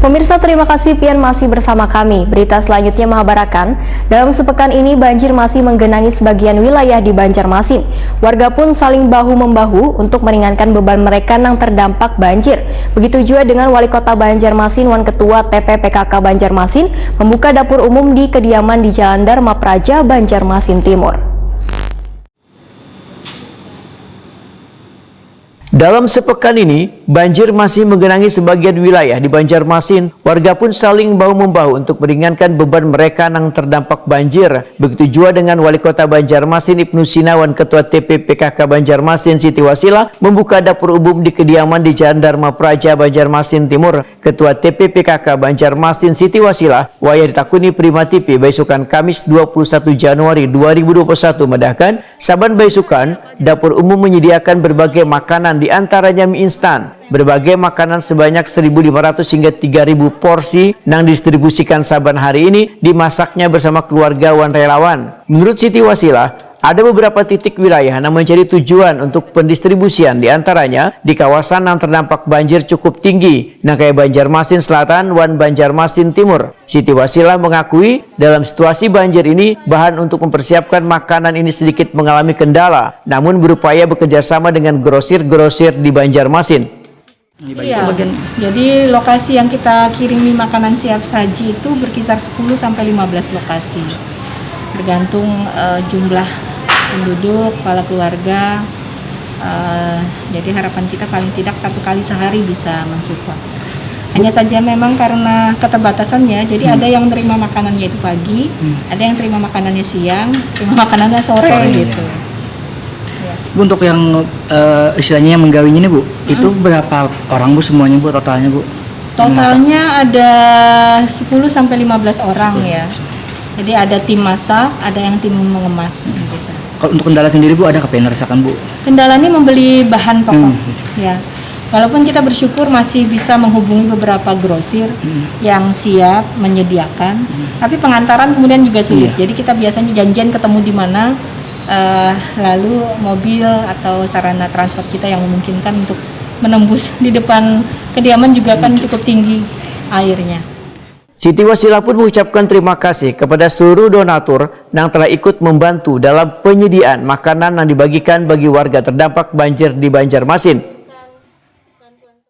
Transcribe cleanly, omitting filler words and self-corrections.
Pemirsa, terima kasih pian masih bersama kami. Berita selanjutnya mengabarkan, dalam sepekan ini banjir masih menggenangi sebagian wilayah di Banjarmasin. Warga pun saling bahu-membahu untuk meringankan beban mereka yang terdampak banjir. Begitu juga dengan Wali Kota Banjarmasin, Wan Ketua TPPKK Banjarmasin, membuka dapur umum di kediaman di Jalan Dharma Praja, Banjarmasin Timur. Dalam sepekan ini, banjir masih menggenangi sebagian wilayah di Banjarmasin. Warga pun saling bahu-membahu untuk meringankan beban mereka yang terdampak banjir. Begitu juga dengan Wali Kota Banjarmasin Ibnu Sinawan, Ketua TPPKK Banjarmasin Siti Wasilah, membuka dapur umum di kediaman di Jalan Dharma Praja, Banjarmasin Timur. Ketua TPPKK Banjarmasin Siti Wasilah, waya ditakuni Prima TV Baisukan Kamis 21 Januari 2021 medahkan, saban Baisukan, dapur umum menyediakan berbagai makanan di antaranya mie instan. Berbagai makanan sebanyak 1.500 hingga 3.000 porsi yang didistribusikan saban hari ini dimasaknya bersama keluarga wan relawan. Menurut Siti Wasilah, ada beberapa titik wilayah yang menjadi tujuan untuk pendistribusian, di antaranya di kawasan yang terdampak banjir cukup tinggi, kayak Banjarmasin Selatan dan Banjarmasin Timur. Siti Wasilah mengakui dalam situasi banjir ini, bahan untuk mempersiapkan makanan ini sedikit mengalami kendala, namun berupaya bekerja sama dengan grosir-grosir di Banjarmasin. Iya, jadi lokasi yang kita kirimi makanan siap saji itu berkisar 10-15 lokasi. Bergantung jumlah penduduk, kepala keluarga. Jadi harapan kita paling tidak 1 kali sehari bisa mensupport. Hanya saja memang karena keterbatasannya, jadi ada yang terima makanannya itu pagi, ada yang terima makanannya siang, terima makanannya sore gitu. Bu, untuk yang istilahnya yang menggawinya ini Bu, itu berapa orang Bu semuanya Bu, totalnya Bu? Totalnya ada 10-15 orang ya. Jadi ada tim masak, ada yang tim mengemas gitu. Kalau untuk kendala sendiri Bu, ada apa yang dirasakan Bu? Kendalanya membeli bahan pokok ya. Walaupun kita bersyukur masih bisa menghubungi beberapa grosir yang siap menyediakan, tapi pengantaran kemudian juga sulit. Jadi kita biasanya janjian ketemu di mana, lalu mobil atau sarana transport kita yang memungkinkan untuk menembus di depan kediaman juga kan cukup tinggi airnya. Siti Wasilah pun mengucapkan terima kasih kepada seluruh donatur yang telah ikut membantu dalam penyediaan makanan yang dibagikan bagi warga terdampak banjir di Banjarmasin.